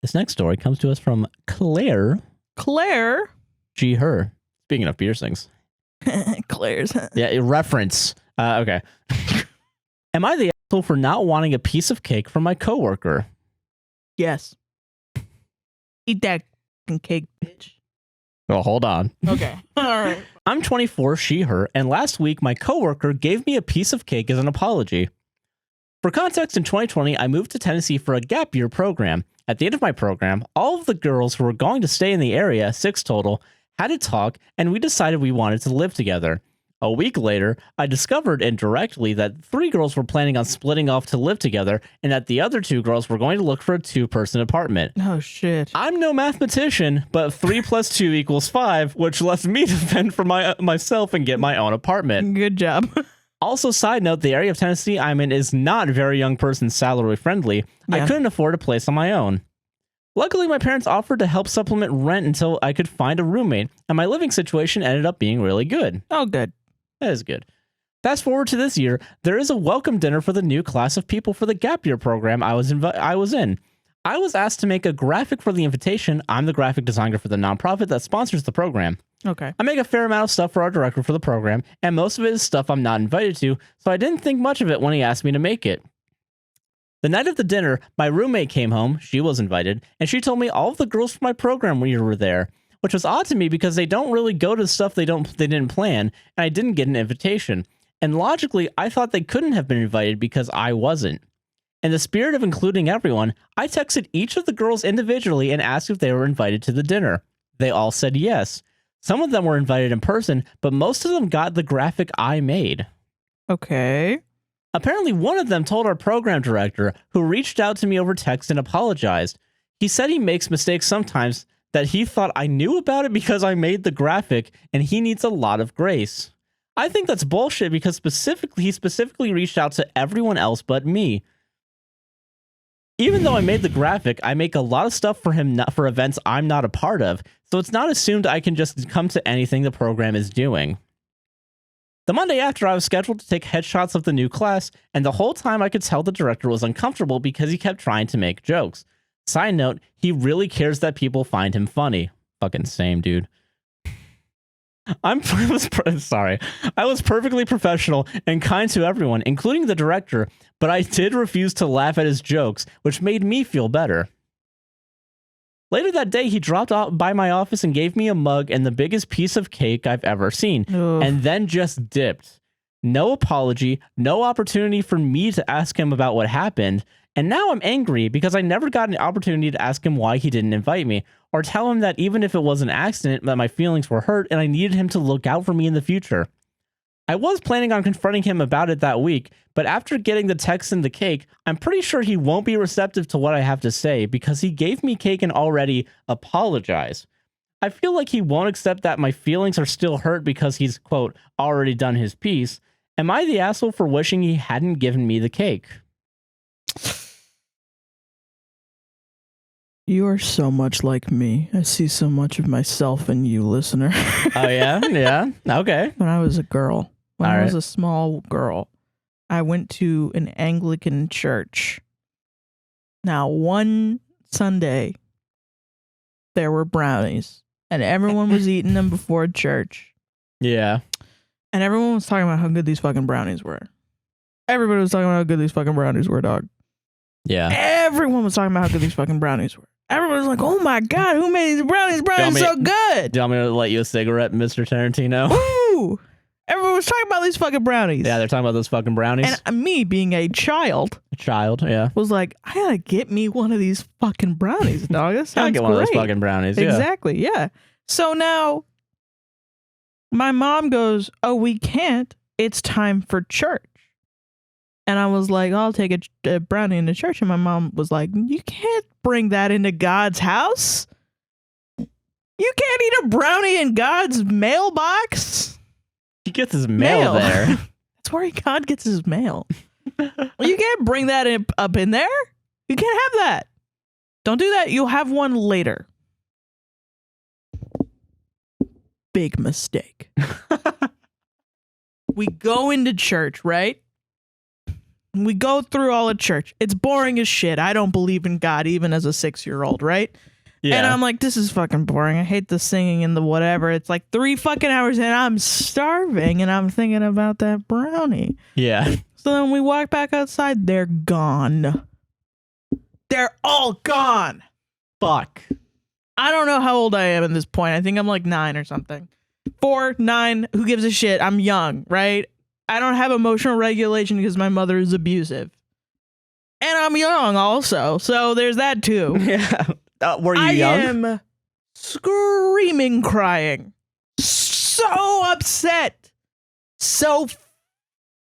This next story comes to us from Claire. Claire? She, her. Speaking of piercings. Claire's. Yeah, a reference. Okay. Am I the asshole for not wanting a piece of cake from my coworker? Yes. Eat that fucking cake, bitch. Well, hold on. Okay. All right. I'm 24, she, her, and last week my coworker gave me a piece of cake as an apology. For context, in 2020, I moved to Tennessee for a gap year program. At the end of my program, all of the girls who were going to stay in the area, 6 total, had a talk, and we decided we wanted to live together. A week later, I discovered indirectly that 3 girls were planning on splitting off to live together, and that the other 2 girls were going to look for a 2-person apartment. Oh, shit. I'm no mathematician, but 3 plus 2 equals 5, which lets me fend for myself and get my own apartment. Good job. Also, side note, the area of Tennessee I'm in is not very young person salary friendly. Yeah. I couldn't afford a place on my own. Luckily, my parents offered to help supplement rent until I could find a roommate, and my living situation ended up being really good. Oh, good. That is good. Fast forward to this year, there is a welcome dinner for the new class of people for the gap year program I was in. I was asked to make a graphic for the invitation. I'm the graphic designer for the nonprofit that sponsors the program. Okay. I make a fair amount of stuff for our director for the program, and most of it is stuff I'm not invited to, so I didn't think much of it when he asked me to make it. The night of the dinner, my roommate came home, she was invited, and she told me all of the girls from my program were there, which was odd to me because they don't really go to stuff they didn't plan, and I didn't get an invitation. And logically, I thought they couldn't have been invited because I wasn't. In the spirit of including everyone, I texted each of the girls individually and asked if they were invited to the dinner. They all said yes. Some of them were invited in person, but most of them got the graphic I made. Okay. Apparently, one of them told our program director, who reached out to me over text and apologized. He said he makes mistakes sometimes, that he thought I knew about it because I made the graphic, and he needs a lot of grace. I think that's bullshit because he specifically reached out to everyone else but me. Even though I made the graphic, I make a lot of stuff for him for events I'm not a part of, so it's not assumed I can just come to anything the program is doing. The Monday after, I was scheduled to take headshots of the new class, and the whole time I could tell the director was uncomfortable because he kept trying to make jokes. Side note, he really cares that people find him funny. Fucking same, dude. I was perfectly professional and kind to everyone, including the director, but I did refuse to laugh at his jokes, which made me feel better. Later that day, he dropped off by my office and gave me a mug and the biggest piece of cake I've ever seen, and then just dipped. No apology, no opportunity for me to ask him about what happened, and now I'm angry because I never got an opportunity to ask him why he didn't invite me, or tell him that even if it was an accident, that my feelings were hurt and I needed him to look out for me in the future. I was planning on confronting him about it that week, but after getting the text and the cake, I'm pretty sure he won't be receptive to what I have to say because he gave me cake and already apologized. I feel like he won't accept that my feelings are still hurt because he's, quote, already done his piece. Am I the asshole for wishing he hadn't given me the cake? You are so much like me. I see so much of myself in you, listener. Oh, yeah? Yeah? Okay. When I was a girl, I was a small girl, I went to an Anglican church. Now, one Sunday, there were brownies, and everyone was eating them before church. Yeah. And everyone was talking about how good these fucking brownies were. Everybody was talking about how good these fucking brownies were, dog. Yeah. Everyone was talking about how good these fucking brownies were. Everyone was like, oh my God, who made these brownies? Brownies so good. Do you want me to light you a cigarette, Mr. Tarantino? Woo! Everyone was talking about these fucking brownies. Yeah, they're talking about those fucking brownies. And me being a child. Yeah. Was like, I gotta get me one of these fucking brownies, dog. That sounds get great. One of those fucking brownies, yeah. Exactly, yeah. So now, my mom goes, oh, we can't. It's time for church. And I was like, I'll take a brownie into church. And my mom was like, you can't bring that into God's house. You can't eat a brownie in God's mailbox. He gets his mail there. That's where God gets his mail. You can't bring that up in there. You can't have that. Don't do that. You'll have one later. Big mistake. We go into church, right? We go through all of church. It's boring as shit. I don't believe in God even as a 6-year-old, right? Yeah. And I'm like, this is fucking boring. I hate the singing and the whatever. It's like 3 fucking hours and I'm starving and I'm thinking about that brownie. Yeah. So then we walk back outside. They're gone. They're all gone. Fuck. I don't know how old I am at this point. I think I'm like 9 or something. 4, 9, who gives a shit? I'm young, right? I don't have emotional regulation because my mother is abusive. And I'm young also, so there's that too. Yeah. Were you young? I am screaming, crying. So upset. So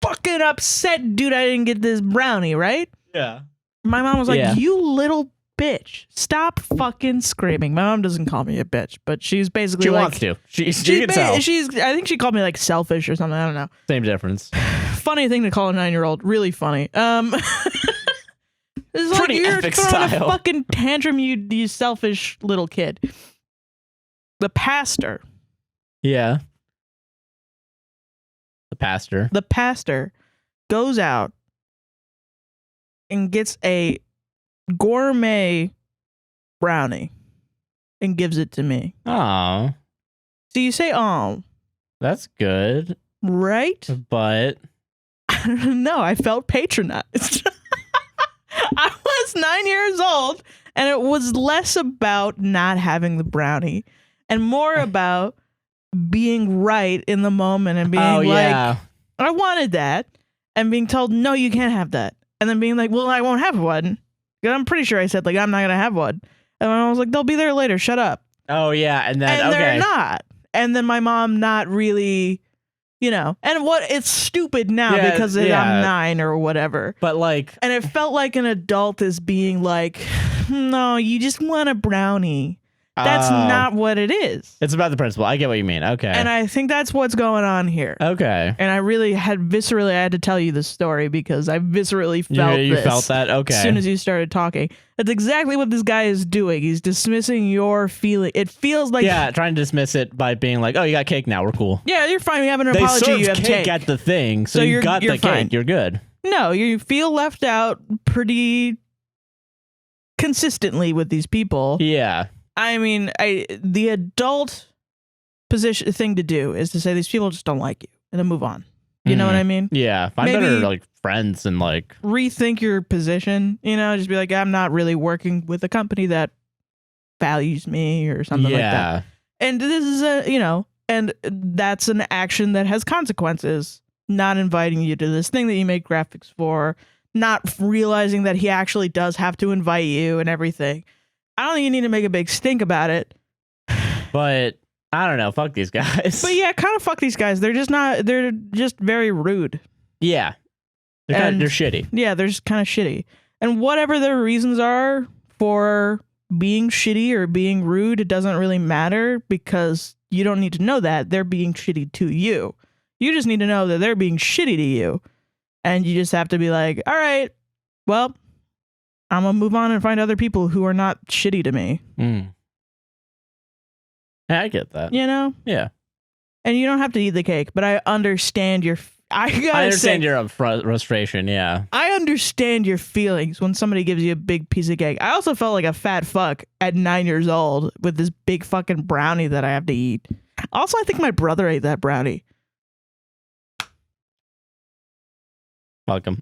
fucking upset, dude, I didn't get this brownie, right? Yeah. My mom was like, Yeah. you little bitch. Stop fucking screaming. My mom doesn't call me a bitch, but she's basically She like... wants to. She can tell. I think she called me like selfish or something. I don't know. Same difference. Funny thing to call a 9-year-old. Really funny. It's like Pretty you're epic throwing style. a fucking tantrum, you selfish little kid. The pastor Yeah. The pastor. goes out and gets a gourmet brownie and gives it to me. Oh, So you say, oh, that's good. right? But I don't know. I felt patronized. I was 9 years old, and it was less about not having the brownie and more about being right in the moment and being yeah. I wanted that, and being told, no, you can't have that. And then being like, well, I won't have one. I'm pretty sure I said, like, I'm not going to have one. And I was like, they'll be there later. Shut up. Oh, yeah. And then, And okay. they're not. And then my mom not really, and it's stupid now Yeah, because yeah. I'm 9 or whatever. But like, And it felt like an adult is being like, no, you just want a brownie. That's oh, not what it is. It's about the principle. I get what you mean. Okay. And I think that's what's going on here. Okay. And I really had to tell you this story because I viscerally felt You this felt that? Okay. as soon as you started talking. That's exactly what this guy is doing. He's dismissing your feeling. It feels like... Yeah, trying to dismiss it by being like, oh, you got cake now. We're cool. Yeah, you're fine. You have an They apology. served You have cake at the thing, so you got you're the cake. fine. You're good. No, you feel left out pretty consistently with these people. Yeah. I mean, the adult thing to do is to say these people just don't like you and then move on. You know what I mean? Yeah. Find Maybe- better like friends and like... Rethink your position, just be like, I'm not really working with a company that values me or something like that. Yeah. And this is and that's an action that has consequences. Not inviting you to this thing that you make graphics for, not realizing that he actually does have to invite you and everything. I don't think you need to make a big stink about it. But I don't know. Fuck these guys. But yeah, kind of fuck these guys. They're just very rude. Yeah. They're shitty. Yeah, they're just kind of shitty. And whatever their reasons are for being shitty or being rude, it doesn't really matter because you don't need to know that. They're being shitty to you. You just need to know that they're being shitty to you. And you just have to be like, all right, well, I'm going to move on and find other people who are not shitty to me. Mm. Yeah, I get that. You know? Yeah. And you don't have to eat the cake, but I understand your... I understand your frustration, yeah. I understand your feelings when somebody gives you a big piece of cake. I also felt like a fat fuck at 9 years old with this big fucking brownie that I have to eat. Also, I think my brother ate that brownie. Fuck 'em.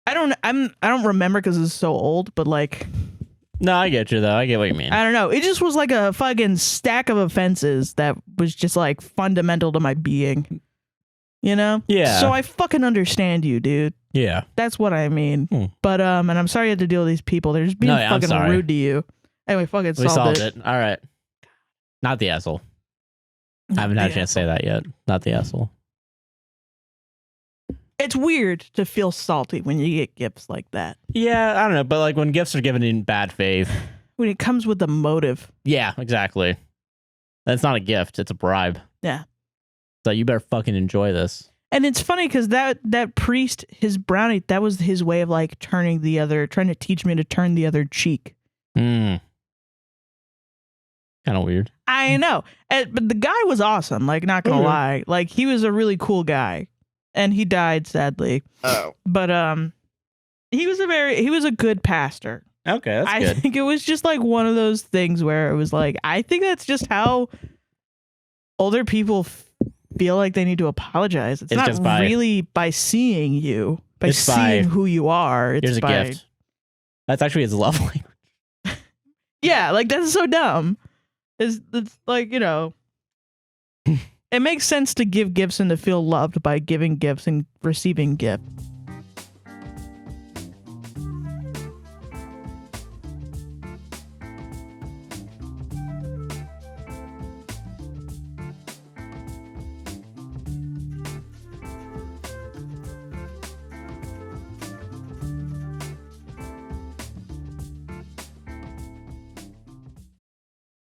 I don't remember because it's so old, but like... No, I get you, though. I get what you mean. I don't know. It just was like a fucking stack of offenses that was just like fundamental to my being. You know? Yeah. So I fucking understand you, dude. Yeah. That's what I mean. Hmm. But and I'm sorry you had to deal with these people. They're just being No, yeah, I'm fucking sorry. rude to you. Anyway, fucking We solved solved it. All right. Not the asshole. I haven't had a chance to say that yet. Not the asshole. It's weird to feel salty when you get gifts like that. Yeah, I don't know. But like when gifts are given in bad faith. When it comes with a motive. Yeah, exactly. That's not a gift. It's a bribe. Yeah. So you better fucking enjoy this. And it's funny because that priest, his brownie, that was his way of like trying to teach me to turn the other cheek. Kind of weird. I know. But the guy was awesome. Like, not gonna lie. Like, he was a really cool guy. And he died, sadly. Oh. But, he was a good pastor. Okay, that's I good. think it was just like one of those things where it was like, I think that's just how older people feel like they need to apologize. It's not really by seeing you, by seeing who you are. It's here's a gift. That's actually his love language. Yeah, like that's so dumb. It's like, you know, it makes sense to give gifts and to feel loved by giving gifts and receiving gifts.